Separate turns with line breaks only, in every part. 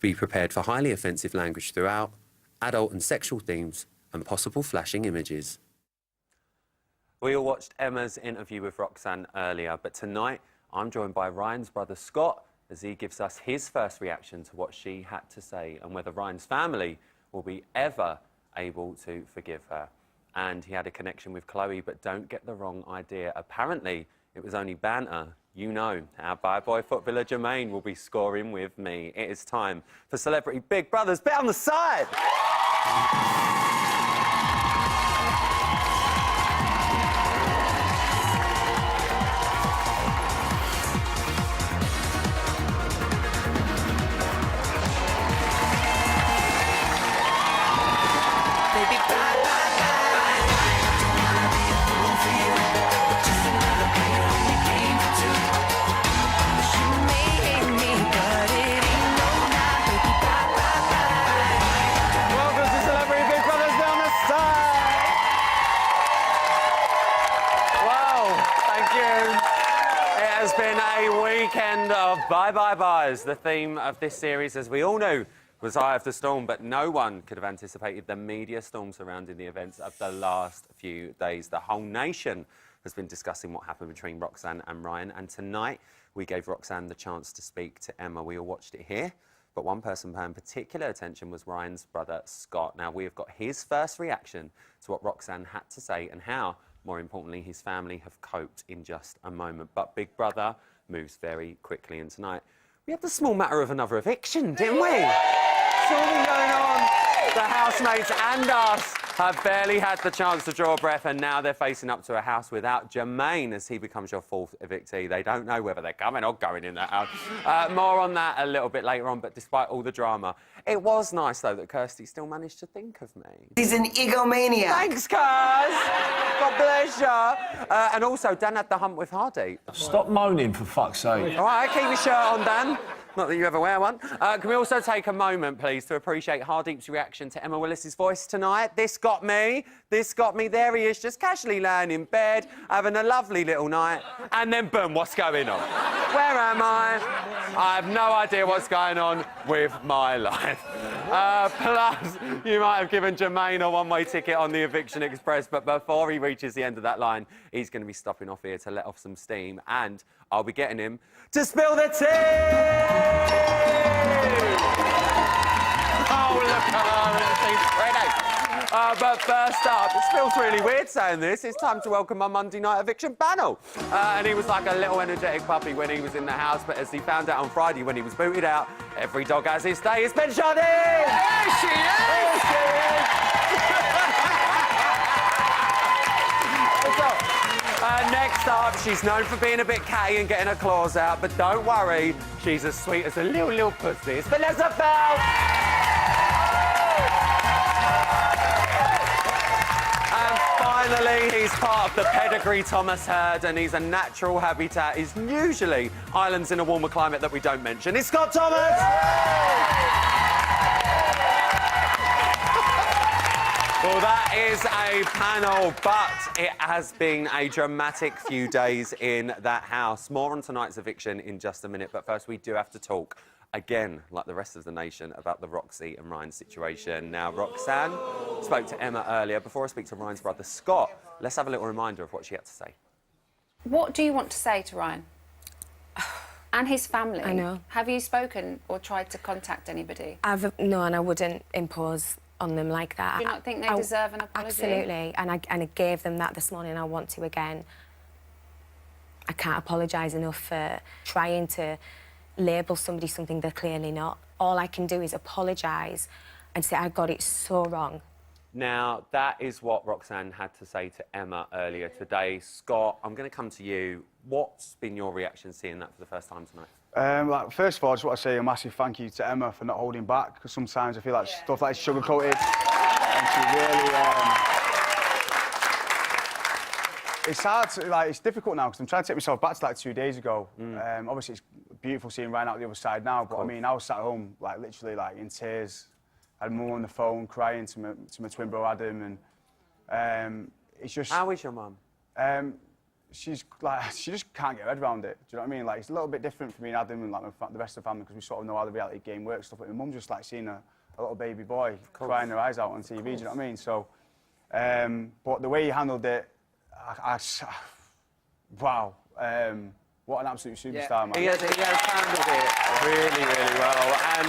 Be prepared for highly offensive language throughout, adult and sexual themes, and possible flashing images. We all watched Emma's interview with Roxanne earlier, but tonight I'm joined by Ryan's brother Scott as he gives us his first reaction to what she had to say and whether Ryan's family will be ever able to forgive her. And he had a connection with Chloe, but don't get the wrong idea. Apparently, it was only banter. You know, our bad boy footballer Jermaine will be scoring with me. It is time for Celebrity Big Brother's Bet on the Side. Of bye-bye-byes. The theme of this series, as we all knew, was Eye of the Storm, but no one could have anticipated the media storm surrounding the events of the last few days. The whole nation has been discussing what happened between Roxanne and Ryan, and tonight we gave Roxanne the chance to speak to Emma. We all watched it here, but one person paying particular attention was Ryan's brother, Scott. Now, we have got his first reaction to what Roxanne had to say and how, more importantly, his family have coped in just a moment. But Big Brother moves very quickly, and tonight we had the small matter of another eviction, didn't we? Something going on. The housemates and us have barely had the chance to draw a breath, and now they're facing up to a house without Jermaine as he becomes your fourth evictee. They don't know whether they're coming or going in that house. More on that a little bit later on, but despite all the drama, it was nice, though, that Kirsty still managed to think of me.
He's an egomaniac.
Thanks, Kers. God bless you. And also, Dan had the hump with Hardeep.
Stop moaning, for fuck's sake.
All right, keep your shirt on, Dan. Not that you ever wear one. Can we also take a moment, please, to appreciate Hardeep's reaction to Emma Willis's voice tonight? This got me. This got me. There he is, just casually laying in bed, having a lovely little night. And then, boom, what's going on? Where am I? I have no idea what's going on with my life. Plus, you might have given Jermaine a one-way ticket on the Eviction Express, but before he reaches the end of that line, he's going to be stopping off here to let off some steam, and I'll be getting him to spill the tea! Oh, look at her, she's pretty. But first up, it feels really weird saying this, it's time to welcome my Monday night eviction panel. And he was like a little energetic puppy when he was in the house, but as he found out on Friday when he was booted out, every dog has his day. It's Ben Sharding!
There she is!
There she is! What's up? Next up, she's known for being a bit catty and getting her claws out, but don't worry, she's as sweet as a little pussy. It's Vanessa Bell! And finally, he's part of the pedigree Thomas herd, and he's a natural habitat. He's usually islands in a warmer climate that we don't mention. It's Scott Thomas! Well, that is a panel, but it has been a dramatic few days in that house. More on tonight's eviction in just a minute, but first we do have to talk, again, like the rest of the nation, about the Roxy and Ryan situation. Now, Roxanne spoke to Emma earlier. Before I speak to Ryan's brother, Scott, let's have a little reminder of what she had to say.
What do you want to say to Ryan? And his family?
I know.
Have you spoken or tried to contact anybody?
No, and I wouldn't impose on them like that.
Do you not think they deserve an apology?
Absolutely, and I gave them that this morning. I want to again. I can't apologise enough for trying to label somebody something they're clearly not. All I can do is apologise and say I got it so wrong.
Now, that is what Roxanne had to say to Emma earlier today. Scott, I'm going to come to you. What's been your reaction seeing that for the first time tonight?
First of all, I just want to say a massive thank you to Emma for not holding back, because sometimes I feel like stuff like sugar-coated. And she really... It's hard to, it's difficult now, because I'm trying to take myself back to, 2 days ago. Obviously, it's beautiful seeing Ryan out the other side now, but, I mean, I was sat at home, literally, in tears. I had mum on the phone crying to my twin bro Adam, and it's just...
How is your mum?
she's like, she just can't get her head around it. Do you know what I mean? Like, it's a little bit different for me and Adam and like the rest of the family because we sort of know how the reality game works. Stuff like my mum just like seeing a little baby boy crying her eyes out on TV. Do you know what I mean? So, but the way he handled it, wow. What an absolute superstar, man.
He has handled it really, really well. And,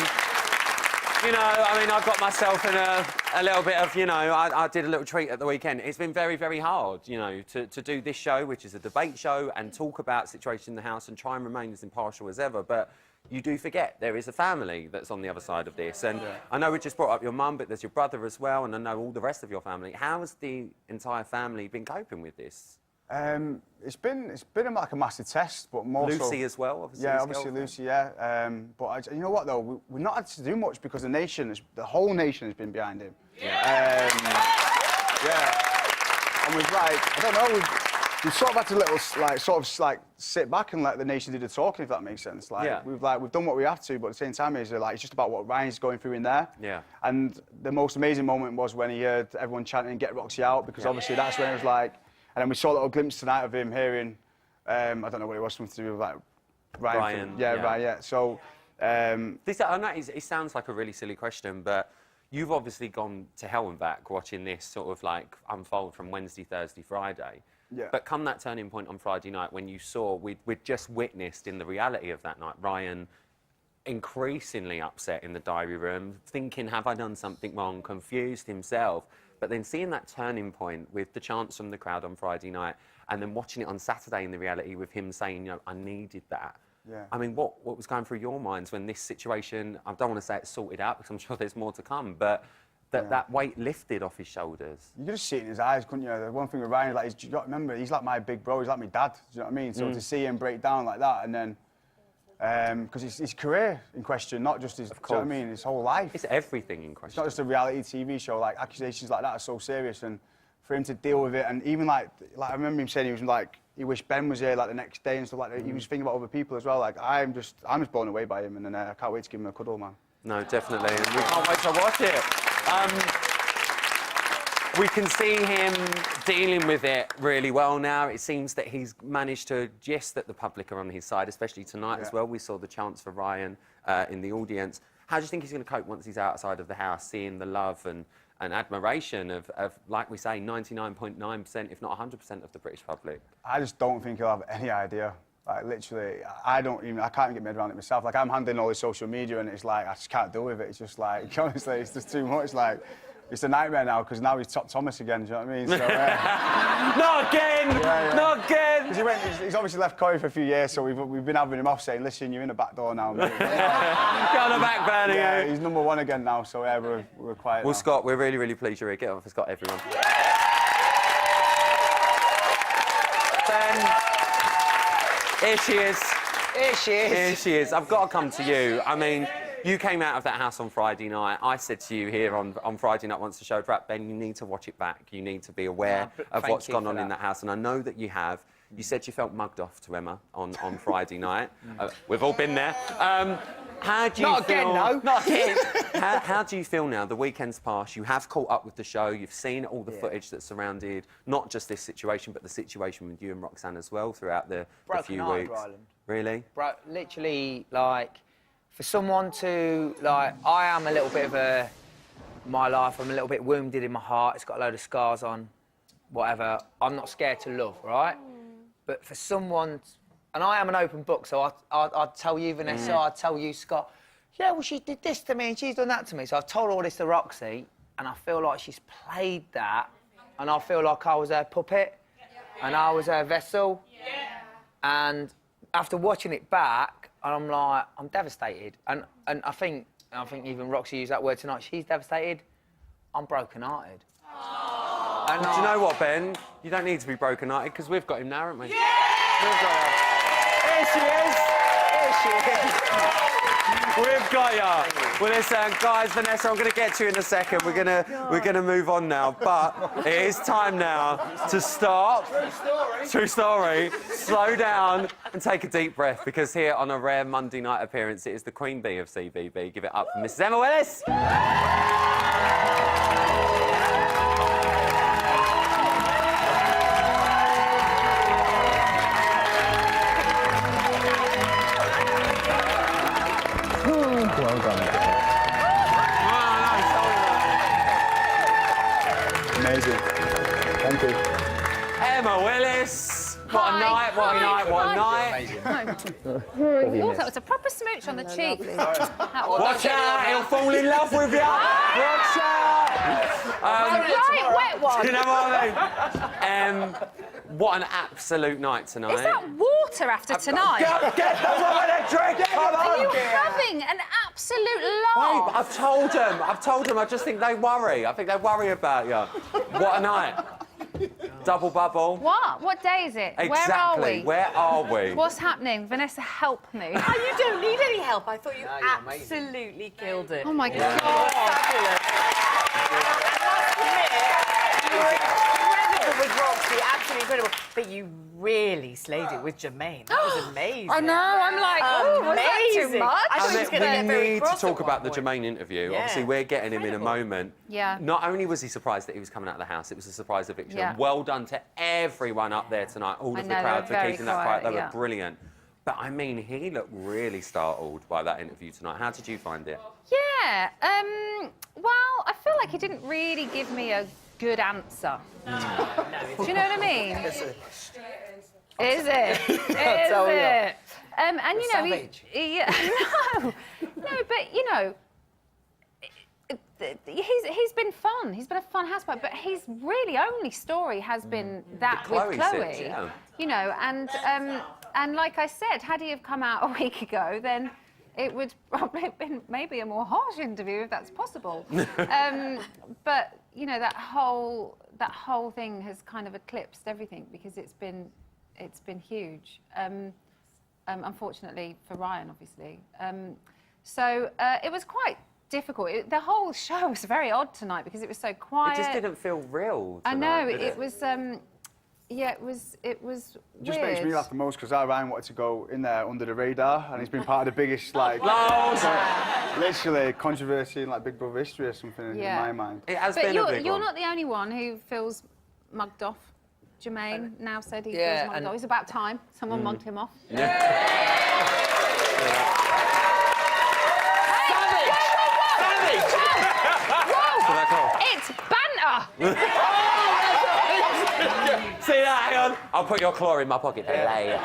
you know, I mean, I've got myself in a little bit of, you know, I did a little treat at the weekend. It's been very, very hard, you know, to do this show, which is a debate show, and talk about situation in the house and try and remain as impartial as ever. But you do forget there is a family that's on the other side of this. And I know we just brought up your mum, but there's your brother as well, and I know all the rest of your family. How has the entire family been coping with this?
It's been like a massive test, but more
Lucy as well, obviously.
Yeah, obviously Lucy, yeah. But you know what though, we've not had to do much because the whole nation has been behind him. Yeah. And we've like, I don't know, we've sort of had to sit back and let the nation do the talking, if that makes sense. Like we've done what we have to, but at the same time, it's just about what Ryan's going through in there. Yeah. And the most amazing moment was when he heard everyone chanting "Get Roxy out," because obviously that's when it was like. And then we saw a little glimpse tonight of him hearing, I don't know what it was, something to do with like Ryan. Right, yeah. So,
I know it sounds like a really silly question, but you've obviously gone to hell and back watching this sort of like unfold from Wednesday, Thursday, Friday. Yeah. But come that turning point on Friday night when you saw, we'd just witnessed in the reality of that night, Ryan increasingly upset in the diary room, thinking, have I done something wrong, confused himself. But then seeing that turning point with the chants from the crowd on Friday night and then watching it on Saturday in the reality with him saying, you know, I needed that. Yeah. I mean, what was going through your minds when this situation, I don't want to say it's sorted out because I'm sure there's more to come, but that weight lifted off his shoulders?
You could just see it in his eyes, couldn't you? The one thing with Ryan, like, you got to remember, he's like my big bro, he's like my dad, do you know what I mean? So to see him break down like that and then... because it's his career in question, not just his, do you know what I mean, his whole life.
It's everything in question.
It's not just a reality TV show, like, accusations like that are so serious, and for him to deal with it, and even like I remember him saying he was like, he wished Ben was here like the next day and stuff like that. He was thinking about other people as well, like, I'm just blown away by him, and then I can't wait to give him a cuddle, man.
No, definitely, and we can't wait to watch it. We can see him dealing with it really well now. It seems that he's managed to gist that the public are on his side, especially tonight as well. We saw the chants for Ryan in the audience. How do you think he's going to cope once he's outside of the house, seeing the love and admiration of, like we say, 99.9%, if not 100% of the British public? I
just don't think he'll have any idea. Like, literally, I can't even get my head around it myself. Like, I'm handling all his social media and it's like, I just can't deal with it. It's just like, honestly, it's just too much. Like, it's a nightmare now because now he's top Thomas again. Do you know what I mean? So,
not again! Not again!
He's obviously left Corey for a few years, so we've been having him off saying, "Listen, you're in the back door now, mate."
Get on the back burner.
Yeah, he's #1 again now. So we're quiet.
Well,
now.
Scott, we're really, really pleased you're here. Get on for Scott, everyone. Ben, here she is.
Here she is.
Here she is. I've got to come to you. I mean. You came out of that house on Friday night. I said to you here on Friday night once the show wrapped, Ben, you need to watch it back. You need to be aware of what's gone on in that house. And I know that you have. You said you felt mugged off to Emma on Friday night. We've all been there. How do you
Not
feel?
again, no.
Not again. How do you feel now? The weekend's passed. You have caught up with the show. You've seen all the footage that surrounded not just this situation, but the situation with you and Roxanne as well throughout the few weeks. Really?
Bro, literally, like... For someone to, like, I am a little bit of my life, I'm a little bit wounded in my heart, it's got a load of scars on, whatever. I'm not scared to love, right? But for someone, and I am an open book, so I'd tell you, Vanessa, I'd tell you, Scott, yeah, well, she did this to me and she's done that to me. So I've told all this to Roxy, and I feel like she's played that, and I feel like I was her puppet, and I was her vessel. And after watching it back, and I'm like, I'm devastated. And I think even Roxy used that word tonight, she's devastated. I'm broken-hearted.
And do you know what, Ben? You don't need to be broken-hearted, because we've got him now, haven't we?
Yeah!
We've got her. Here she is!
Here she is!
We've got ya. Well, listen, guys, Vanessa, I'm going to get to you in a second. We're gonna move on now, but it is time now to stop. True story. Slow down and take a deep breath, because here on a rare Monday night appearance, it is the Queen Bee of CBB. Give it up for Mrs. Emma Willis.
Well done.
Amazing. Thank you.
Emma Willis. What a night, what a night, what a night.
Oh, that was a proper smooch on the cheek.
Watch out, he'll fall in love with you. Watch out.
Right, wet one.
You know what I mean? What an absolute night tonight.
Is that water after tonight?
Get the woman a drink, come
Are you
on.
having an absolute
Wait,
laugh?
I've told them, I just think they worry. I think they worry about you. What a night. Double bubble.
What? What day is it?
Exactly.
Where are we?
Where are we?
What's happening? Vanessa, help me.
Oh, you don't need any help. I thought you
you're amazing.
absolutely killed it.
Oh, my God.
Fabulous. You were incredible with Roxy, absolutely incredible. But you really slayed it with Jermaine. That was amazing.
I know, I'm like, oh, was that too
Amazing.
much?
I thought he was going to get
we
very
need to
cross
talk
at
about
one
the
point.
Jermaine interview.
Yeah.
Obviously, we're getting him in a
Incredible.
moment.
Yeah.
Not only was he surprised that he was coming out of the house, it was a surprise eviction.
Yeah.
Well done to everyone up there tonight, all
I
of
know,
the
they
crowd
were
for
very
keeping that quiet.
quiet,
They
yeah.
were brilliant. But I mean, he looked really startled by that interview tonight. How did you find it?
Yeah, well, I feel like he didn't really give me a good answer. Do you know what I mean? Is it? Is
tell you.
it? And you know,
Savage.
no, but you know, he's been fun. He's been a fun houseboy, but his really only story has been that
The
with
Chloe
Chloe.
sits, yeah.
You know, and like I said, had he have come out a week ago, then it would probably have been maybe a more harsh interview if that's possible. But you know, that whole thing has kind of eclipsed everything because it's been huge. Unfortunately for Ryan, obviously. So it was quite difficult. The whole show was very odd tonight because it was so quiet.
It just didn't feel real
I
tonight,
know
did
it was. Yeah, it was.
It just
weird.
makes me laugh the most because Ryan wanted to go in there under the radar, and he's been part of the biggest, like, literally controversy in like Big Brother history or something in my mind.
It has
But
been a big
you're
one.
not the only one who feels mugged off. Jermaine now said he
Yeah,
feels mugged
and-
off. It's about time someone mugged him off.
So that's all.
It's banter.
See that? Hang on. I'll put your claw in my pocket later.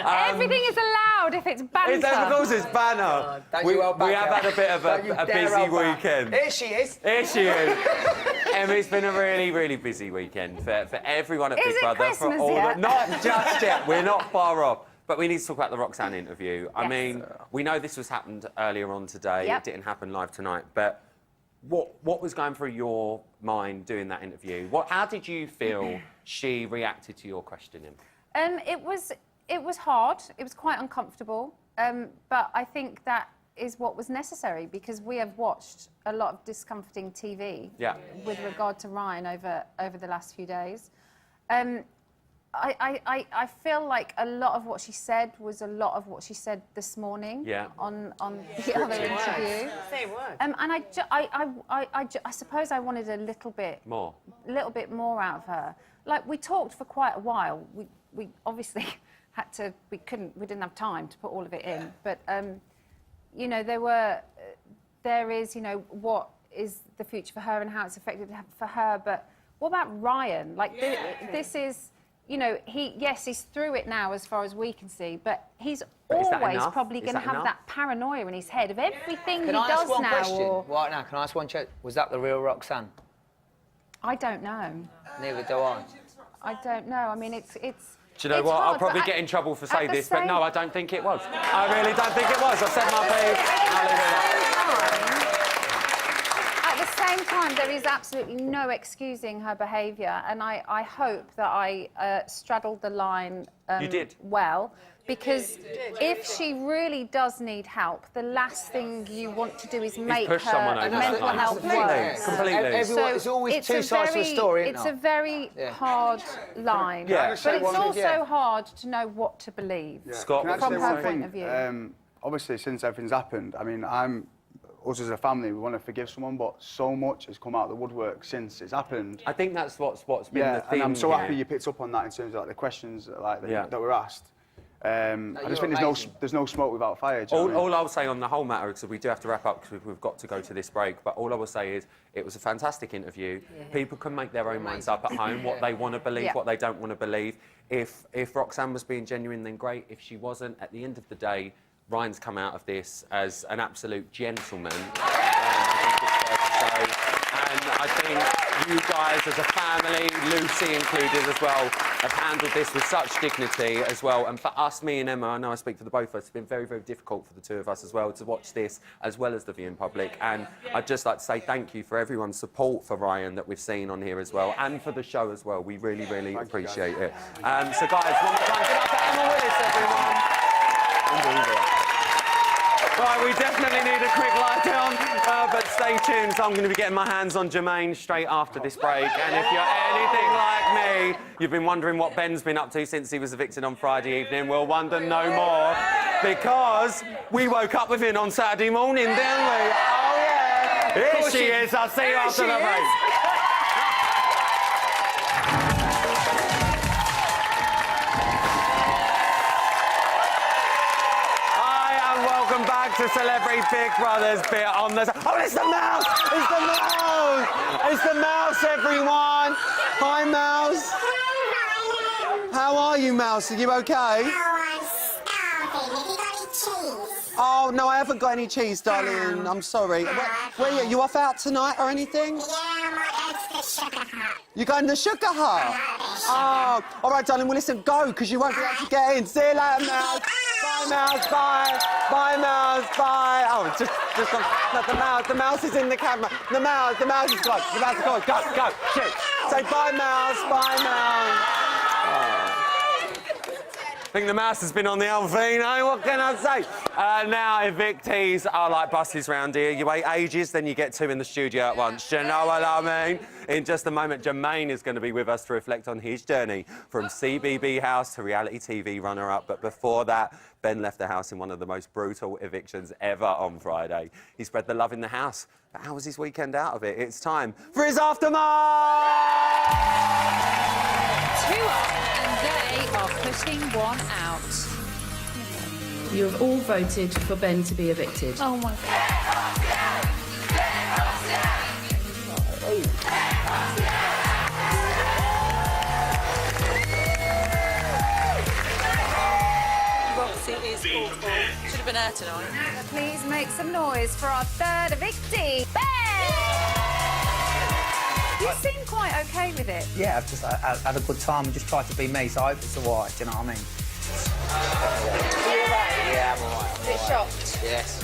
Everything is allowed if it's banter.
It's because it's banner.
Don't
we
you hold
we
back,
have had a bit of
Don't you
a
dare
busy
hold back.
weekend.
Here she is.
Here she is. It's been a really, really busy weekend for everyone at
Is
Big
it
Brother.
Christmas
for all
yet?
Not just yet. We're not far off. But we need to talk about the Roxanne interview. I
Yes.
mean, we know this was happened earlier on today.
Yep.
It didn't happen live tonight. But what was going through your mind doing that interview? How did you feel she reacted to your questioning?
It was hard. It was quite uncomfortable. But I think that is what was necessary because we have watched a lot of discomforting TV with regard to Ryan over the last few days. I feel like a lot of what she said was a lot of what she said this morning on the other interview.
Same word.
And I suppose I wanted a little bit more out of her. Like we talked for quite a while. We obviously had to. We didn't have time to put all of it in. But you know, there is, you know, what is the future for her and how it's affected for her. But what about Ryan? Like this is. You know, he's through it now as far as we can see, but he's always probably going to have that paranoia in his head of everything he does
ask one
now.
question? Right now, can I ask one question? Was that the real Roxanne?
I don't know.
Neither do I.
I don't know. I mean, it's.
Do you know
it's
what? I'll
hard,
probably
but
get in trouble for saying
the
this, but
same-
no, I don't think it was. I really don't think it was. I've said my piece. I'll leave it at that.
At the same time, there is absolutely no excusing her behaviour, and I hope that I straddled the line
You did.
well, because if she really does need help, the last thing you want to do is make
push
her
someone over
mental
sometimes.
health
Completely,
worse.
completely.
Everyone, it's always two sides to a story, isn't
It's
there?
a very hard line,
Yeah.
but it's
one thing?
also hard to know what to believe.
Scott,
Can I
From
say
her
one
point
thing?
of view.
Obviously, since everything's happened, I mean, us as a family, we want to forgive someone, but so much has come out of the woodwork since it's happened.
I think that's what's been the
Yeah,
theme
and I'm so
here.
happy you picked up on that in terms of like the questions like,
Yeah.
that were asked. I just think there's no smoke without fire. Do you know what I mean?
All I'll say on the whole matter, because we do have to wrap up because we've got to go to this break, but all I will say is it was a fantastic interview. Yeah. People can make their own minds up at home, what they want to believe, what they don't want to believe. If Roxanne was being genuine, then great. If she wasn't, at the end of the day, Ryan's come out of this as an absolute gentleman. And I think you guys, as a family, Lucy included as well, have handled this with such dignity as well. And for us, me and Emma, I know I speak for the both of us, it's been very, very difficult for the two of us as well to watch this, as well as the viewing public. And I'd just like to say thank you for everyone's support for Ryan that we've seen on here as well, and for the show as well. We really, really appreciate it. So guys, one more time, give it up for Emma Willis, everyone. Right, we definitely need a quick lie down, but stay tuned. So I'm going to be getting my hands on Jermaine straight after this break. And if you're anything like me, you've been wondering what Ben's been up to since he was evicted on Friday evening, we'll wonder no more, because we woke up with him on Saturday morning, didn't we? Oh, yeah. Here she is. I'll see you after the break. Back to Celebrity Big Brother's bit on the... Oh, it's the mouse! It's the mouse! It's the mouse, everyone! Hi, Mouse. How are you, Mouse? Are you OK?
Oh, I'm starving. Have you got any cheese?
Oh, no, I haven't got any cheese, darling. I'm sorry. Where are you off out tonight or anything?
Yeah, I'm going to the Sugar Hut.
You going to the Sugar Hut? Oh, all right, darling. Well, listen, go, because you won't be able to get in. See you later, Mouse. Bye, Mouse. Bye. Bye, Mouse. Bye. Oh, just look, the mouse is in the camera. The mouse is gone. The mouse is gone. Go, shoot. Say bye, Mouse. Bye, Mouse. Oh. I think the mouse has been on the Alvino, what can I say? Now, evictees are like buses round here. You wait ages, then you get two in the studio at once. Do you know what I mean? In just a moment, Jermaine is going to be with us to reflect on his journey from CBB House to reality TV runner-up. But before that, Ben left the house in one of the most brutal evictions ever on Friday. He spread the love in the house. But how was his weekend out of it? It's time for his aftermath!
2 up and they are putting 1 out.
You have all voted for Ben to be evicted.
Oh my God.
Roxy is awful. Should have been her tonight.
Please make some noise for our third evictee, Ben! You seem quite OK with it.
Yeah, I've just had a good time and just tried to be me, so I hope it's all right, do you know what I mean? Yeah, I'm all right.
Is it shocked?
Yes.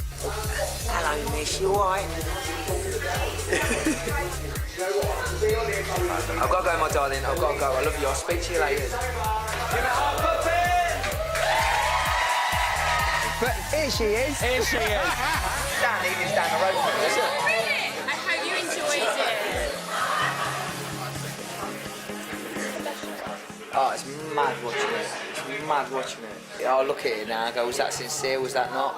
Hello, miss, you all right? I've got to go, my darling, I've got to go. I love you, I'll speak to you later. Give it up for Ben! But here she is. Here she is. Dan, even down the road from me, isn't it?
I hope you enjoyed it.
Oh, it's mad watching it. It's mad watching it. Yeah, I look at it now and go, was that sincere, was that not?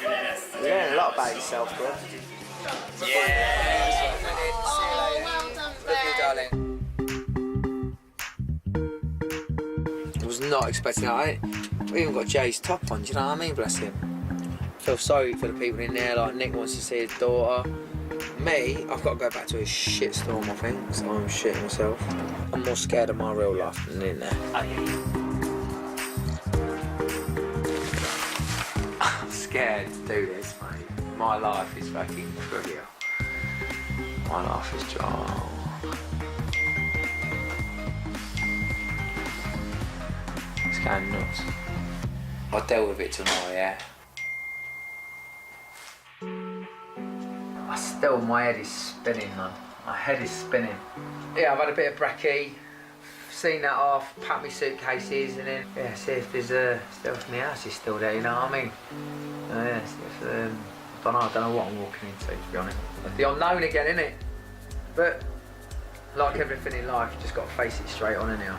You learn a lot about yourself, bro. Yeah!
Oh, well done, Ben.
I was not expecting that. We even got Jay's top on, do you know what I mean? Bless him. Feel sorry for the people in there, like Nick wants to see his daughter. Me, I've got to go back to a shitstorm, I think, so I'm shitting myself. I'm more scared of my real life than in there. I'm scared to do this, mate. My life is fucking trivial. My life is dry. It's going nuts. I'll deal with it tomorrow, yeah? My head is spinning, man. My head is spinning. Yeah, I've had a bit of brekkie, seen that off, packed my suitcases, and then, yeah, see if there's stuff in the house is still there, you know what I mean? Yeah, see if, I don't know what I'm walking into, to be honest. The unknown again, innit? But, like everything in life, you just got to face it straight on, innit?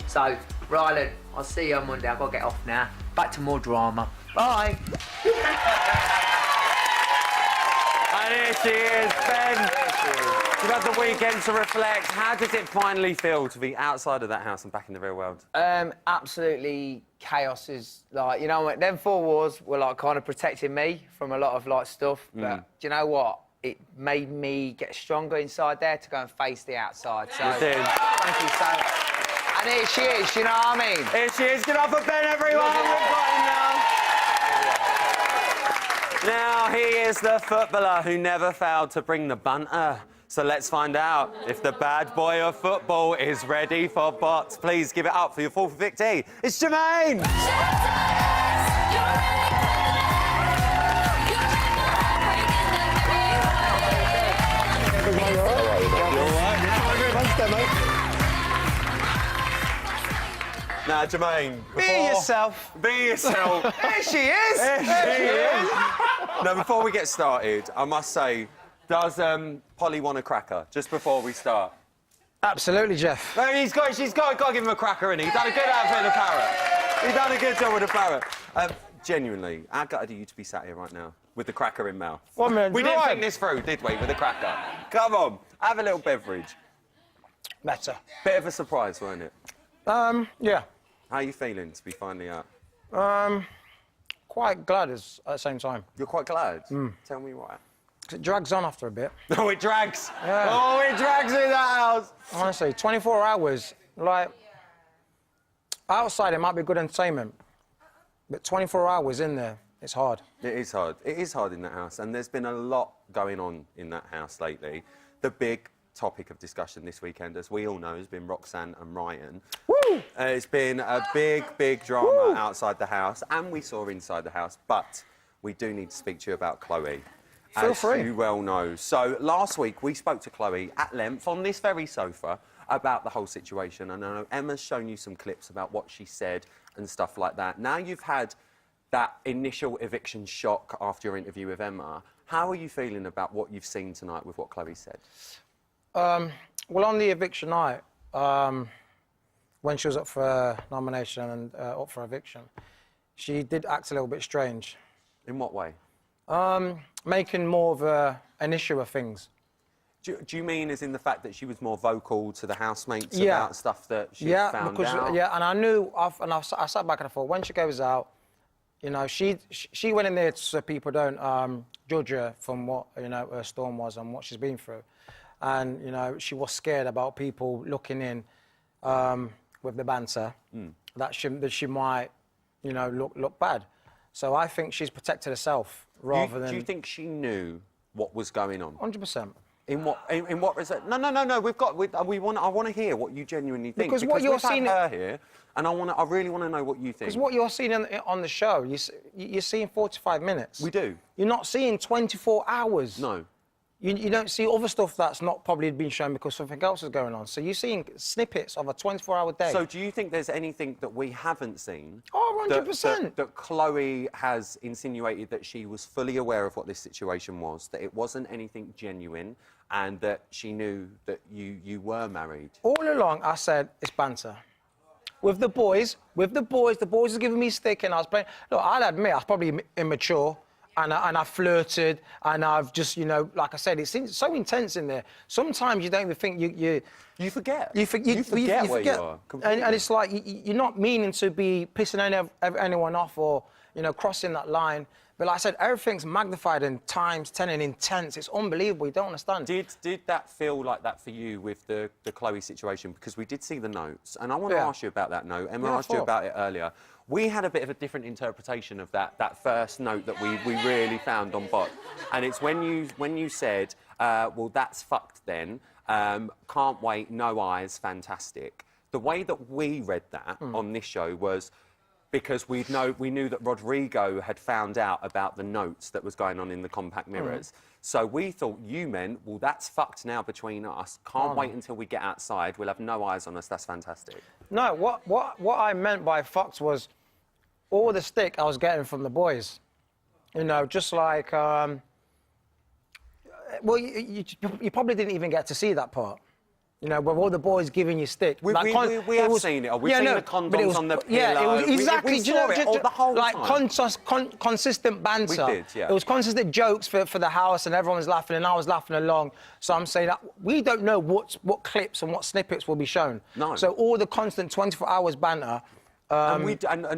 So, Rylan, I'll see you on Monday. I've got to get off now. Back to more drama. Bye!
And here she is, Ben. You've had the weekend to reflect. How does it finally feel to be outside of that house and back in the real world?
Absolutely chaos is, like, you know what, them 4 walls were, like, kind of protecting me from a lot of, like, stuff. But do you know what? It made me get stronger inside there to go and face the outside. So,
It did.
thank you so much. And here she is, you know what I mean?
Here she is. Get off for Ben, everyone. We've got him now. Now, he is the footballer who never failed to bring the bunter. So let's find out if the bad boy of football is ready for bots. Please give it up for your 4th victory. It's Jermaine! Now, Jermaine,
Be yourself.
Be yourself.
There she is!
There she is. Now, before we get started, I must say, does Polly want a cracker? Just before we start.
Absolutely, Jeff.
No, she's got to give him a cracker, innit? He's done a good outfit with the parrot. He's done a good job with the parrot. Genuinely, how gutted are you to be sat here right now with the cracker in mouth?
Well, man,
we didn't think this through, did we, with the cracker? Come on, have a little beverage.
Better.
Bit of a surprise, weren't it?
Yeah.
How are you feeling to be finally out?
Quite glad at the same time.
You're quite glad? Tell me why.
It drags on after a bit.
Oh, it drags.
Yeah.
Oh, it drags in that house.
Honestly, 24 hours, like, outside it might be good entertainment, but 24 hours in there, it's hard.
It is hard. It is hard in that house, and there's been a lot going on in that house lately. The big topic of discussion this weekend, as we all know, has been Roxanne and Ryan.
Woo!
It's been a big, big drama outside the house, and we saw inside the house, but we do need to speak to you about Chloe.
Feel free.
As you well know. So last week, we spoke to Chloe at length on this very sofa about the whole situation, and I know Emma's shown you some clips about what she said and stuff like that. Now you've had that initial eviction shock after your interview with Emma. How are you feeling about what you've seen tonight with what Chloe said?
Well, on the eviction night, when she was up for nomination and up for eviction, she did act a little bit strange.
In what way?
Making more of an issue of things.
Do you mean as in the fact that she was more vocal to the housemates
Yeah.
about stuff that she found out?
Yeah, and I knew, I sat back and I thought, when she goes out, you know, she went in there so people don't judge her from what, you know, her storm was and what she's been through. And, you know, she was scared about people looking in with the banter, that she might, you know, look bad. So I think she's protected herself rather than...
Do you think she knew what was going on?
100%.
In what respect? No. I want to hear what you genuinely think.
Because what you're
we've had
seeing
her here, and I really want to know what you think.
Because what you're seeing on the show, you're seeing 45 minutes.
We do.
You're not seeing 24 hours.
No.
You don't see other stuff that's not probably been shown because something else is going on. So you're seeing snippets of a 24-hour day.
So do you think there's anything that we haven't seen?
Oh, 100%.
That Chloe has insinuated that she was fully aware of what this situation was, that it wasn't anything genuine, and that she knew that you were married?
All along, I said, it's banter. With the boys are giving me stick and I was playing. Look, I'll admit, I was probably immature. And I flirted, and I've just, you know, like I said, it's so intense in there. Sometimes you don't even think
you forget.
You forget
where you are.
And it's like you're not meaning to be pissing anyone off or, you know, crossing that line. But like I said, everything's magnified and times 10 and intense. It's unbelievable. You don't understand.
Did that feel like that for you with the Chloe situation? Because we did see the notes, and I want to ask you about that note. Emma asked you about it earlier. We had a bit of a different interpretation of that first note that we really found on bot, and it's when you said, well, that's fucked then. Can't wait, no eyes, fantastic. The way that we read that on this show was because we knew that Rodrigo had found out about the notes that was going on in the compact mirrors. So we thought you meant, well, that's fucked now between us. Can't wait until we get outside. We'll have no eyes on us. That's fantastic.
No, what I meant by fucked was all the stick I was getting from the boys. You know, just like, well, you probably didn't even get to see that part. You know, with all the boys giving you stick.
We have seen it. We've seen the condoms on the pillow.
Yeah, it was exactly.
We saw it all the whole time.
Consistent banter.
We did, yeah.
It was consistent jokes for the house, and everyone was laughing, and I was laughing along. So I'm saying that we don't know what clips and what snippets will be shown.
No.
So all the constant 24 hours banter.
And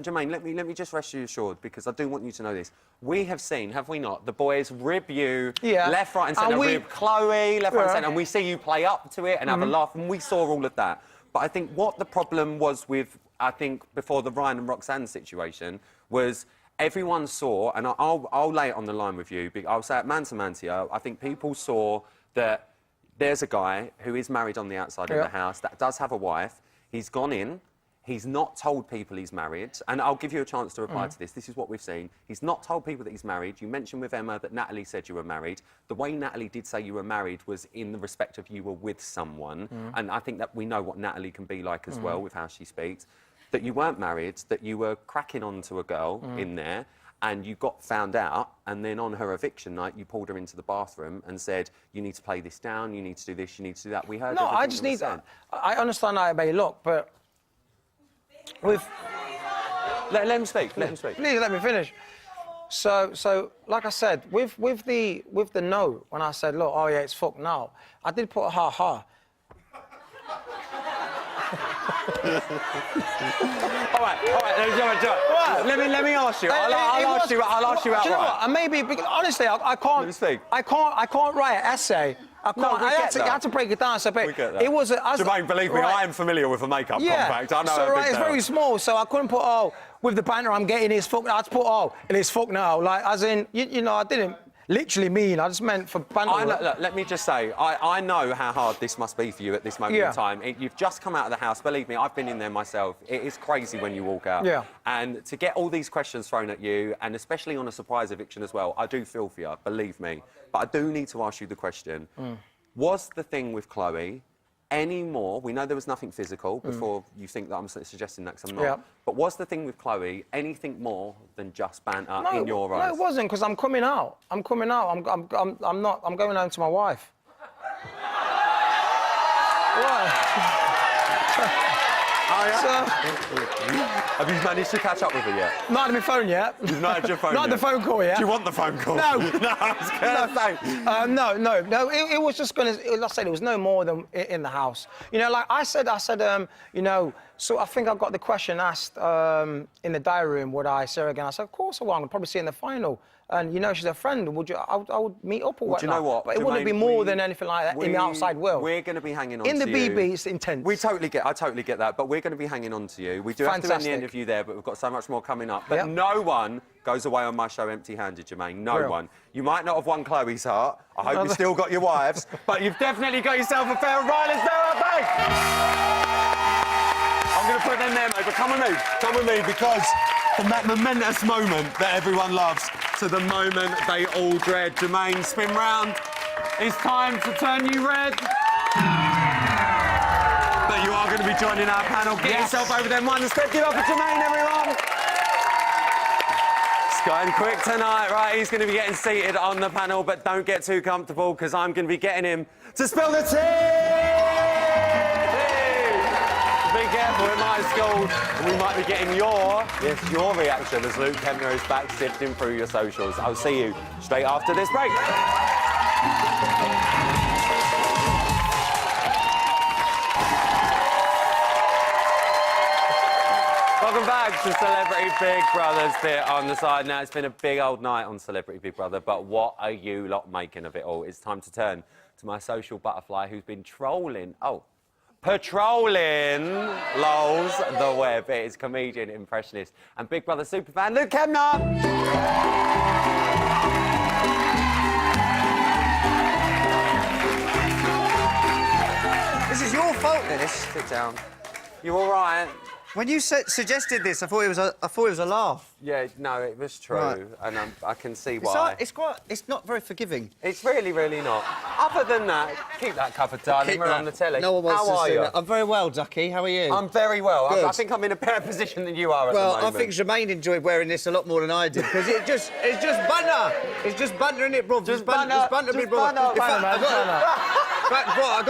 Jermaine, let me just rest you assured, because I do want you to know this. We have seen, have we not, the boys rib you left, right and centre, rib Chloe left, right and centre, and we see you play up to it and have a laugh, and we saw all of that. But I think what the problem was with, I think, before the Ryan and Roxanne situation, was everyone saw, and I'll lay it on the line with you, I'll say it man to man to you, I think people saw that there's a guy who is married on the outside of the house, that does have a wife, he's gone in, he's not told people he's married, and I'll give you a chance to reply to this. This is what we've seen. He's not told people that he's married. You mentioned with Emma that Natalie said you were married. The way Natalie did say you were married was in the respect of you were with someone, and I think that we know what Natalie can be like as well with how she speaks. That you weren't married, that you were cracking on to a girl in there, and you got found out, and then on her eviction night, you pulled her into the bathroom and said, you need to play this down, you need to do this, you need to do that. We heard
No, I just need... I understand how it may look, but...
Let him speak. Let him speak.
Please let me finish. So, like I said, with the no, when I said, look, oh yeah, it's fuck now, I did put a ha-ha.
all right. Let me ask you. I'll ask you outright.
Do you know what? And maybe, because honestly, I can't write an essay. I can't. I had to break it down. So, but it was.
Jermaine, believe me, I am familiar with a makeup compact. I know.
So it's very small. So I couldn't put with the banner I'm getting it's fuck. I had to put and it's fuck now. Like as in you know I didn't literally mean. I just meant for banner.
Look, let me just say I know how hard this must be for you at this moment in time. You've just come out of the house. Believe me, I've been in there myself. It is crazy when you walk out.
Yeah.
And to get all these questions thrown at you, and especially on a surprise eviction as well, I do feel for you. Believe me. But I do need to ask you the question. Was the thing with Chloe any more... We know there was nothing physical before you think that I'm suggesting that, because I'm not.
Yeah.
But was the thing with Chloe anything more than just banter in your eyes?
No, it wasn't, because I'm coming out. I'm going home to my wife. What?
Oh, yeah? Have you managed to catch up with her yet?
Not had my phone yet.
You've not had your phone
Not
yet?
the phone call yet.
Do you want the phone call?
No.
No, I was going to say.
No. It was just going to... Like I said, it was no more than in the house. You know, like I said, you know, so I think I got the question asked in the diary room, would I see her again? I said, of course I will. I'll probably see her in the final. And, you know, she's a friend. I would meet up or whatnot.
Do you know what?
But it wouldn't be more than anything like that in the outside world.
We're going to be hanging on
to you. In the
you.
BB, it's intense.
I totally get that, but we're going to be hanging on to you. We do have to end the interview there, but we've got so much more coming up. But no one goes away on my show empty-handed, Jermaine. No one. You might not have won Chloe's heart. I hope you still got your wives, but you've definitely got yourself a pair of Riley's Bag. I'm going to put them there, mate, but come with me, because from that momentous moment that everyone loves to the moment they all dread. Jermaine, spin round. It's time to turn you red. But you are going to be joining our panel. Get yourself over there, mind and step. Give up for Jermaine, everyone. It's going quick tonight, right? He's going to be getting seated on the panel, but don't get too comfortable, because I'm going to be getting him to spill the tea. Be careful, it might scald, and we might be getting your reaction as Luke Kempner is back sifting through your socials. I'll see you straight after this break. Welcome back to Celebrity Big Brother's bit on the side. Now, it's been a big old night on Celebrity Big Brother, but what are you lot making of it all? It's time to turn to my social butterfly who's been patrolling, lols, the web. It is comedian, impressionist, and Big Brother superfan, Luke Kempner.
This is your fault, this.
Sit down. You all right?
When you suggested this, I thought it was a laugh.
Yeah, no, it was true,
right.
And I can see why.
It's not very forgiving.
It's really, really not. Other than that, keep that cover, darling. We're on the telly.
No one wants
How
to
are
see
you?
that. I'm very well, Ducky. How are you?
I'm very well.
Good.
I think I'm in a better position than you are at the moment.
Well, I think Jermaine enjoyed wearing this a lot more than I did, because it's just banter. It's just banter, isn't it, bro?
Just banter.
Just banter, bro. But what,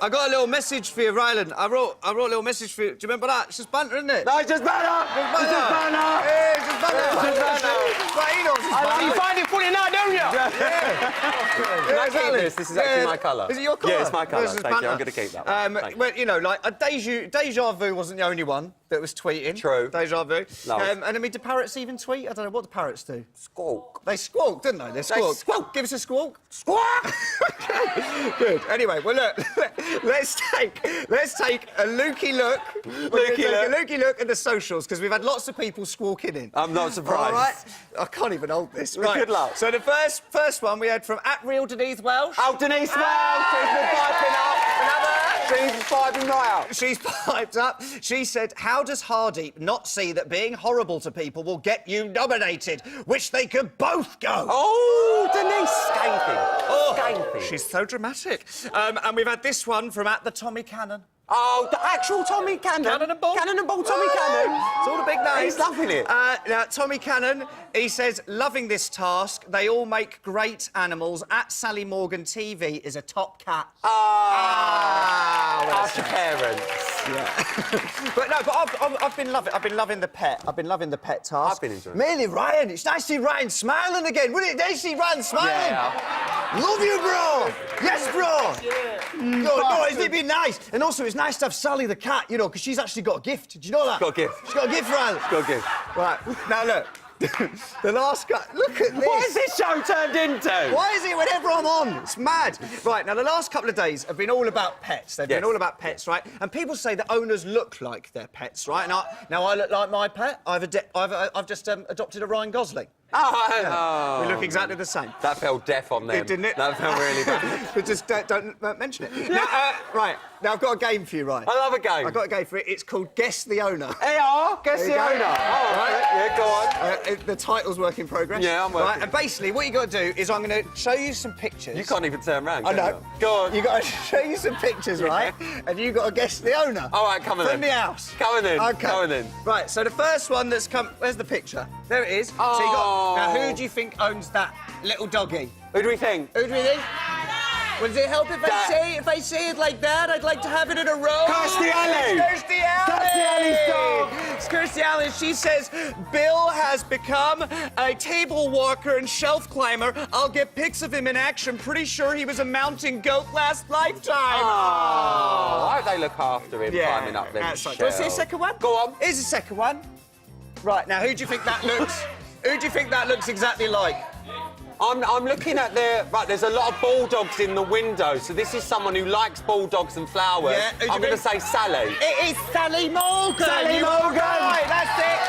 I got a little message for you, Ryland. I wrote a little message for you. Do you remember that? It's just banter, isn't it?
No, it's just banner!
It's just banter! Yeah, it's just banter!
It's just banter!
Right, he knows it's banter.
You find it funny now, don't you?
Can I keep this? This is actually my colour.
Is it your colour?
Yeah, it's my colour.
This is
Thank you.
banter.
I'm going to keep that one. Thank you.
Well, you know, like, Deja Vu wasn't the only one that was tweeting.
True.
Deja Vu.
No.
And I mean, do parrots even tweet? I don't know. What do parrots do?
Squawk.
They squawk, didn't they? They squawk.
squawk.
Give us a squawk. Squawk! Good. Anyway, well, look, let's take a looky look. A looky look at the socials, because we've had lots of people squawking in.
I'm not surprised.
All right? I can't even hold this.
Well,
Right.
good luck.
So the first one we had from @RealDenise Welsh.
Oh, Denise Wells! She's been piping up. She's piping right up.
She's piped up. She said, how does Hardy not see that being horrible to people will get you nominated? Wish they could both go.
Oh, Denise! Skanking.
Oh,
Skanking.
she's so dramatic. And we've had this one from @TheTommy Cannon.
Oh, the actual Tommy Cannon.
Cannonball.
Cannonball Tommy Cannon.
It's all the big names.
He's loving it.
Now, Tommy Cannon, he says, loving this task. They all make great animals. @Sally Morgan TV is a top cat.
Ask your parents.
But I've been loving the pet. I've been loving the pet task.
I've been enjoying it.
Mainly Ryan. It's nice to see Ryan smiling again. Wouldn't it? Nice to see Ryan smiling.
Yeah.
Love you, bro. Yes, bro. No, isn't it been nice? And also, it's nice to have Sally the cat, you know, because she's actually got a gift. Did you know that?
Got a gift.
She's got a gift, Ryan.
Got a gift.
Right. Now, look. The last guy. Look at this.
What has this show turned into?
Why is it whenever I'm on? It's mad. Right, now, the last couple of days have been all about pets. They've been all about pets, right? And people say that owners look like their pets, right? Now I look like my pet. I've just adopted a Ryan Gosling.
Oh.
We look exactly the same.
That felt deaf on them.
It didn't it?
That felt really bad.
But just don't mention it. Now, right, now I've got a game for you, Ryan.
I love a game.
I've got a game for it. It's called Guess the Owner.
Guess the owner. Oh, right. Yeah, go on.
The title's work in progress.
Yeah, I'm working.
Right, and basically, what you got to do is I'm going to show you some pictures.
You can't even turn around.
I know.
Go on.
You got to show you some pictures, right? And you got to guess the owner.
All right, come on
From
then.
the house.
Coming in.
Okay.
Coming in.
Right. So the first one that's come. Where's the picture? There it is.
Oh.
So you got. Now, who do you think owns that little doggy?
Who do we think?
Who do we think? Does it help if I say it like that? I'd like to have it in a row.
Kirstie Alley!
It's Kirstie Alley!
Kirstie Alley's dog!
It's Kirstie Alley. She says, Bill has become a table walker and shelf climber. I'll get pics of him in action. Pretty sure he was a mountain goat last lifetime.
Oh, I hope they look after him climbing up them
That's right.
shelves.
Do you want to see a second one?
Go on.
Here's a second one. Right, now, who do you think that looks? Who do you think that looks exactly like?
I'm looking at right, there's a lot of bulldogs in the window, so this is someone who likes bulldogs and flowers.
Yeah, who do
I'm
you
going to
think?
say Sally.
It is Sally Morgan.
Sally Morgan.
Right, that's it.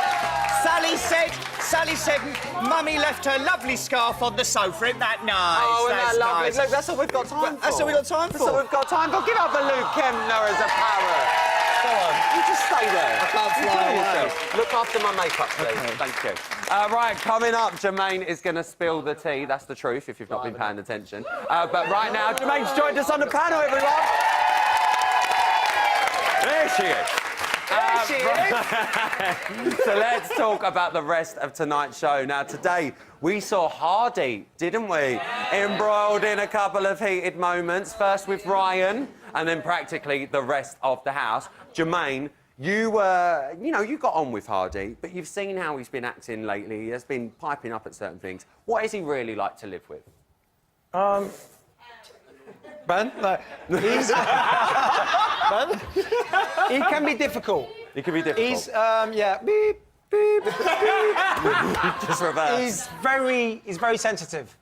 Sally said, Mummy left her lovely scarf on the sofa. Isn't that nice?
Oh, isn't
that's
that lovely?
nice.
Look, that's all we've got time for.
That's all we've got time for.
That's all we've got time for. Give up the Luke Kempner as a parrot. Go on. You just stay there.
I can't fly
Enjoy
away.
yourself. Look after my makeup, please.
Okay.
Thank you. Right, coming up, Jermaine is going to spill the tea. That's the truth, if you've not been paying attention. But right now, Jermaine's joined us on the panel, everyone. There she is. So let's talk about the rest of tonight's show. Now, today, we saw Hardy, didn't we? Embroiled in a couple of heated moments. First with Ryan, and then practically the rest of the house. Jermaine, you got on with Hardy, but you've seen how he's been acting lately. He has been piping up at certain things. What is he really like to live with?
Ben, like, he's... Ben? He can be difficult.
He can be difficult.
He's, beep, beep, beep.
Just reverse.
He's very sensitive.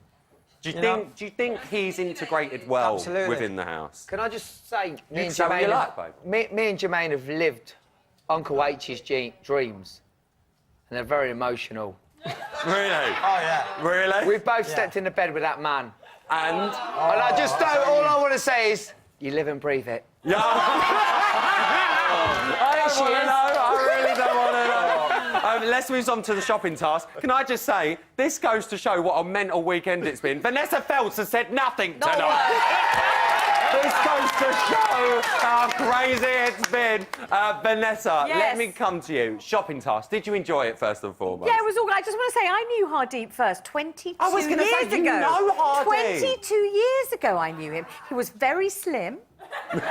Do you think he's integrated well
Absolutely.
within the house?
Can I just say, me and
say what you
Jermaine
like, babe.
me and Jermaine have lived Uncle H's dreams, and they're very emotional.
Really?
Oh, yeah.
Really?
We've both stepped into bed with that man.
And?
And I just don't, all I want to say is, you live and breathe it.
Yeah. I don't want to know. I really don't want to know. Let's move on to the shopping task. Can I just say, this goes to show what a mental weekend it's been. Vanessa Feltz has said nothing tonight. This goes to show how crazy it's been. Vanessa, let me come to you. Shopping task. Did you enjoy it first and foremost?
Yeah, it was all right. I just want to say I knew Hardeep first 22
I was gonna
years
say, you
ago.
know Hardeep.
22 years ago I knew him. He was very slim.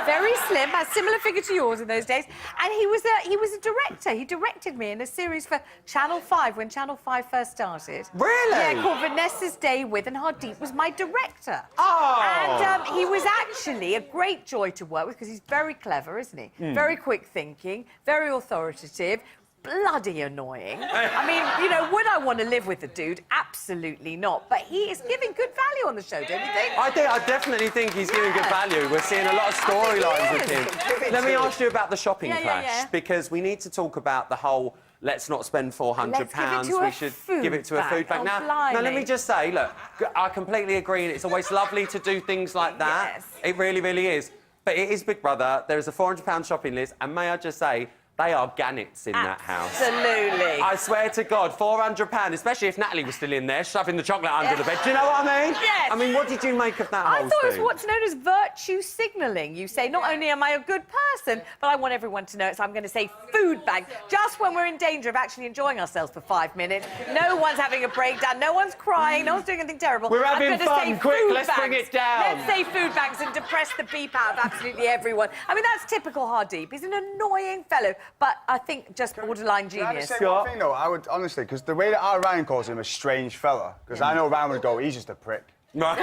Very slim, a similar figure to yours in those days. And he was a director. He directed me in a series for Channel 5 when Channel 5 first started.
Really?
Yeah, called Vanessa's Day With, and Hardeep was my director.
Oh!
And he was actually a great joy to work with because he's very clever, isn't he? Very quick thinking, very authoritative. Bloody annoying. I mean, you know, would I want to live with the dude? Absolutely not. But he is giving good value on the show, don't you think?
I definitely think he's giving good value. We're seeing a lot of storylines with him. Let me ask you about the shopping clash, because we need to talk about the whole let's not spend £400. We should give it to a food bank. Now, let me just say, look, I completely agree, and it's always lovely to do things like that.
Yes.
It really, really is. But it is Big Brother. There is a £400 shopping list, and may I just say, they are gannets in that house.
Absolutely.
I swear to God, £400, especially if Natalie was still in there, shoving the chocolate under the bed. Do you know what I mean?
Yes.
I mean, what did you make of that
I
whole
thought it was
thing?
what's known as virtue signalling. You say, not only am I a good person, but I want everyone to know it, so I'm going to say food bag, just when we're in danger of actually enjoying ourselves for 5 minutes. No one's having a breakdown, no one's crying, no one's doing anything terrible.
We're having
I'm gonna
fun.
say
Quick,
food
let's bring
bags.
it down.
Let's say food bags and depress the beep out of absolutely everyone. I mean, that's typical Hardeep. He's an annoying fellow, but I think just borderline
Can I
genius.
just say one thing, though? I would, honestly, because the way that our Ryan calls him a strange fella, because I know Ryan would go, he's just a prick.
Right.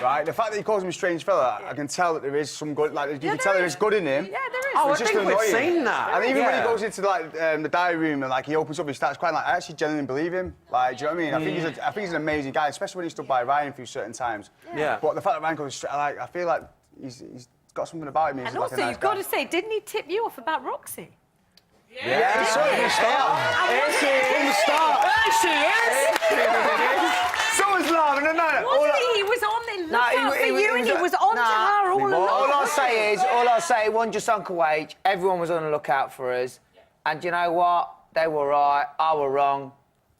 Right? The fact that he calls him a strange fella, I can tell that there is some good, like, you can tell there is good in him.
Yeah, there is.
Oh,
It's
I
just
think we've
annoying.
seen that.
And even when
Yeah.
he goes into, like, the diary room and, like, he opens up, he starts crying, like, I actually genuinely believe him. Like, do you know what I mean? I think he's an amazing guy, especially when he stood by Ryan through certain times.
Yeah.
But the fact that Ryan goes straight, like, I feel like he's got something about him. He's
And
like
also,
a nice
you've got
guy.
to say, didn't he tip you off about Roxy?
Yeah, it's from the start.
It's
From the start.
There she is!
Someone's laughing, isn't it?
Wasn't he? He was on the lookout for you, and he was on to
Nah.
her all along.
All I'll say, it wasn't just Uncle H. Everyone was on the lookout for us. And you know what? They were right. I were wrong.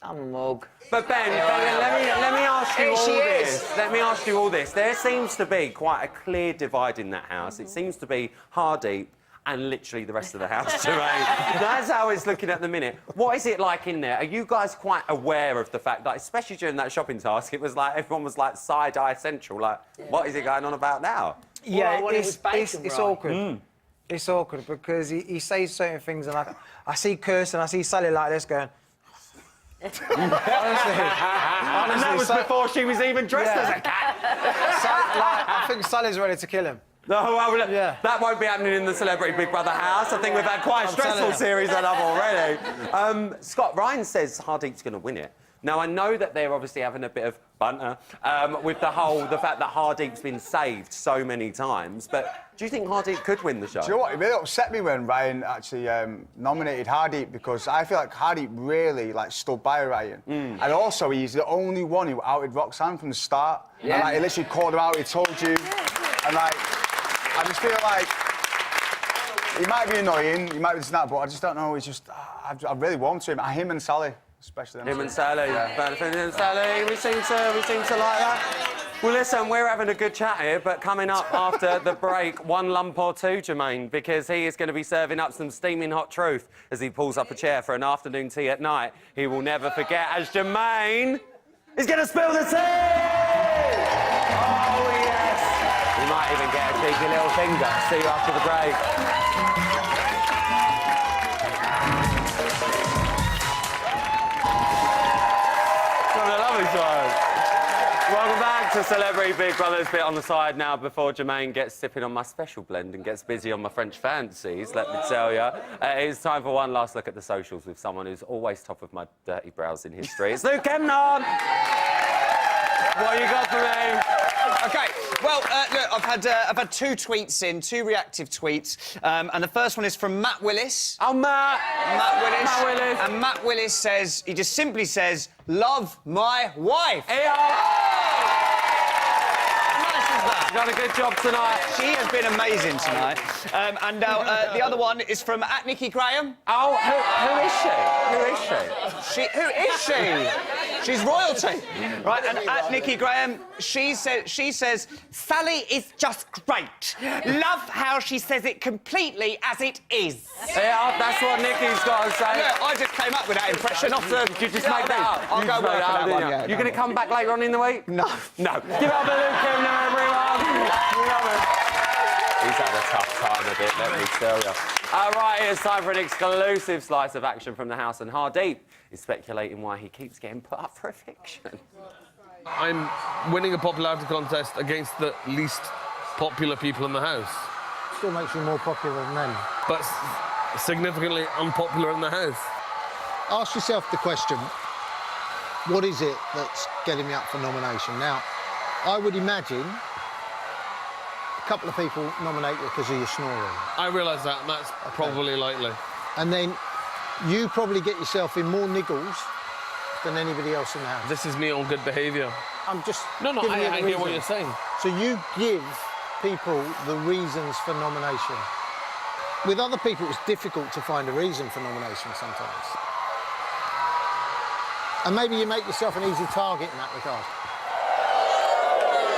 I'm a mug.
But Ben, let me ask you
Here
all
she
this.
is.
Let me ask you all this. There seems to be quite a clear divide in that house. It seems to be Hardeep and literally the rest of the house, Jermaine. That's how it's looking at the minute. What is it like in there? Are you guys quite aware of the fact that, especially during that shopping task, it was like everyone was like side-eye central, like, what is it going on about now?
Yeah,
I wanted was bacon,
it's
right?
awkward. It's awkward because he says certain things and I see Kirsten, I see Sally like this going... honestly,
And that was
Sally-
before she was even dressed as a cat.
I think Sally's ready to kill him.
No, well,
Yeah.
that won't be happening in the Celebrity Big Brother house. I think we've had quite a stressful series enough already. Scott, Ryan says Hardeep's going to win it. Now, I know that they're obviously having a bit of banter with the fact that Hardeep's been saved so many times, but do you think Hardeep could win the show?
Do you know what? It really upset me when Ryan actually nominated Hardeep because I feel like Hardeep really like stood by Ryan, and also he's the only one who outed Roxanne from the start.
Yeah.
And, like, he literally called her out. He told you, and like I just feel like he might be annoying, he might be this and that, but I just don't know. He's just I really warmed to him. Him and Sally, especially them.
Him and Sally. Him and Sally. We seem to like that. Well, listen, we're having a good chat here, but coming up after the break, one lump or two, Jermaine, because he is going to be serving up some steaming hot truth as he pulls up a chair for an afternoon tea at night. He will never forget as Jermaine is going to spill the tea! Oh, yes! We might even get a cheeky little finger. See you after the break. What a lovely time. Welcome back to Celebrity Big Brother's bit on the side now before Jermaine gets sipping on my special blend and gets busy on my French fancies, let me tell you. It's time for one last look at the socials with someone who's always top of my dirty browsing history. It's Luke Kemnon! What you got for me?
OK, well, look, I've had two tweets in, two reactive tweets, and the first one is from Matt Willis.
Oh, Matt!
Matt Willis.
Matt Willis.
And Matt Willis says, he just simply says, love my wife.
Hey,
Nice and that.
Done a good job tonight.
She has been amazing tonight. And now the other one is from @Nikki Graham.
Oh, who is she?
Who is she? She's royalty, right? And @Nikki Graham, she says, Sally is just great. Love how she says it completely as it is.
Yeah, that's what Nikki's got to say.
Look, I just came up with that impression off the...
Did you just make that up?
I'll go work on that one, yeah.
You going to come back later on in the week?
No.
No. Give up a Luke Kevner, everyone. He's had a tough time of it, let me tell you. Right, it's time for an exclusive slice of action from the house, and Hardeep is speculating why he keeps getting put up for eviction.
I'm winning a popularity contest against the least popular people in the house.
Still makes you more popular than them.
But significantly unpopular in the house.
Ask yourself the question, what is it that's getting me up for nomination? Now, I would imagine a couple of people nominate you because of your snoring.
I realise that, and that's probably likely.
And then you probably get yourself in more niggles than anybody else in the house.
This is me on good behaviour.
I'm just
No,
giving you the
I hear what
reasons.
you're saying.
So you give people the reasons for nomination. With other people, it's difficult to find a reason for nomination sometimes. And maybe you make yourself an easy target in that regard.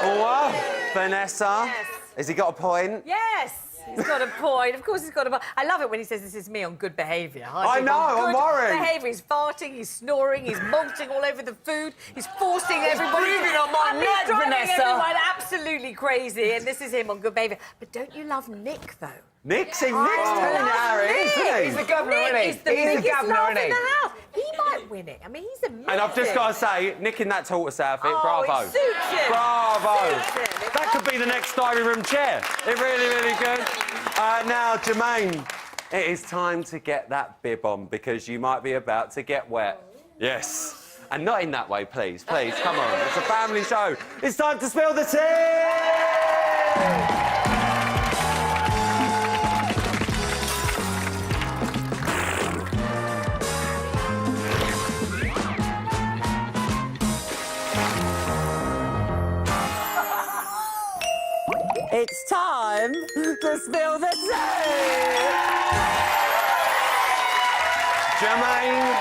Oh, wow. Vanessa?
Yes.
Has he got a point?
Yes, he's got a point. Of course he's got a point. I love it when he says this is me on good behaviour.
I know, I'm worried.
Behaviour. He's farting, he's snoring, he's molting all over the food, he's forcing everybody...
breathing on my
and
neck,
he's driving
Vanessa.
everyone absolutely crazy, and this is him on good behaviour. But don't you love Nick, though?
Nick's telling Harry, isn't he?
He's the governor,
Nick
isn't he?
is the
He's the
biggest
governor,
laugh
isn't
in
he?
the house. He might win it. I mean, he's amazing.
And I've just got to say, Nick in that tortoise outfit,
Oh,
bravo.
it suits him.
Bravo.
Suits him.
That could be the next diary room chair. It really, really could. Now, Jermaine, it is time to get that bib on because you might be about to get wet. Yes. And not in that way, please. Please, come on. It's a family show. It's time to spill the tea! It's time to spill the tea! Jermaine,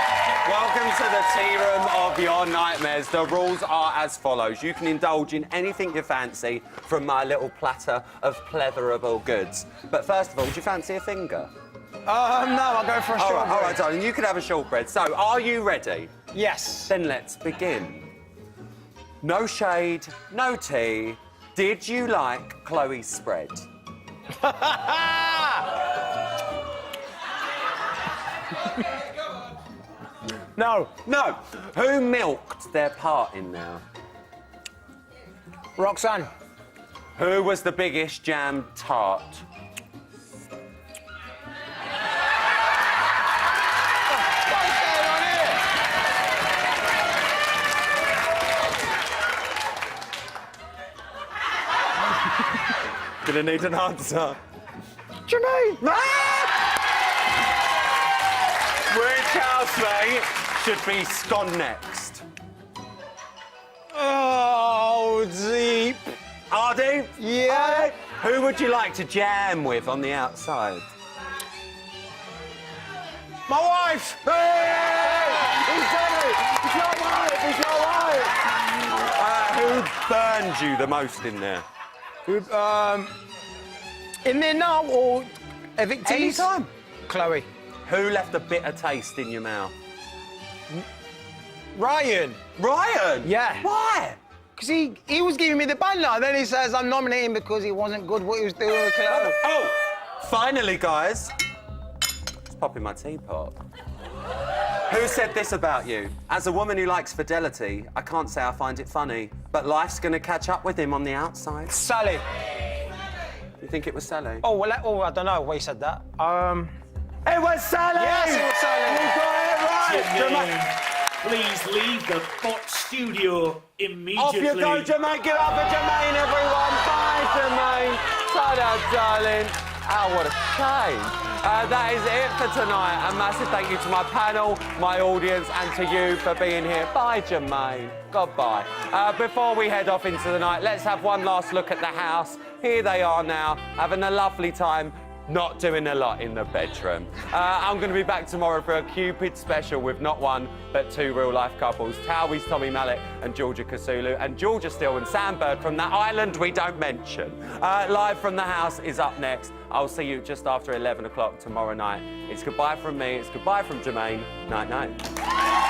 welcome to the tea room of your nightmares. The rules are as follows. You can indulge in anything you fancy from my little platter of pleatherable goods. But first of all, do you fancy a finger?
No, I'll go for a shortbread.
All right, darling, you can have a shortbread. So, are you ready?
Yes.
Then let's begin. No shade, no tea. Did you like Chloe's spread?
No.
No. Who milked their part in there?
Roxanne.
Who was the biggest jam tart? Gonna need an answer.
Jermaine.
Which housemate should be scone next?
Oh, deep.
Ardy?
Yeah.
Who would you like to jam with on the outside?
My wife.
Hey! He's done it! It's your wife! It's your wife! Who burned you the most in there?
In there now or evictees?
Anytime.
Chloe.
Who left a bitter taste in your mouth?
Ryan.
Ryan?
Yeah.
Why?
Because he was giving me the banner. Then he says I'm nominating because he wasn't good what he was doing with Chloe.
Oh, finally, guys. It's popping my teapot. Who said this about you? As a woman who likes fidelity, I can't say I find it funny, but life's going to catch up with him on the outside.
Sally.
You think it was Sally?
Oh, well, I don't know why he said that.
It was Sally!
Yes, it was Sally.
You got it right!
Jermaine, please leave the bot studio immediately.
Off you go, Jermaine. Give it up for Jermaine, everyone. Bye, Jermaine. Ta-da, darling. Oh, what a shame. That is it for tonight. A massive thank you to my panel, my audience, and to you for being here. Bye, Jermaine. Goodbye. Before we head off into the night, let's have one last look at the house. Here they are now, having a lovely time, not doing a lot in the bedroom. I'm going to be back tomorrow for a Cupid special with not one, but two real-life couples, Towie's Tommy Mallet and Georgia Kasulu, and Georgia Steele and Sam Bird from that island we don't mention. Live from the house is up next. I'll see you just after 11 o'clock tomorrow night. It's goodbye from me, it's goodbye from Jermaine. Night-night.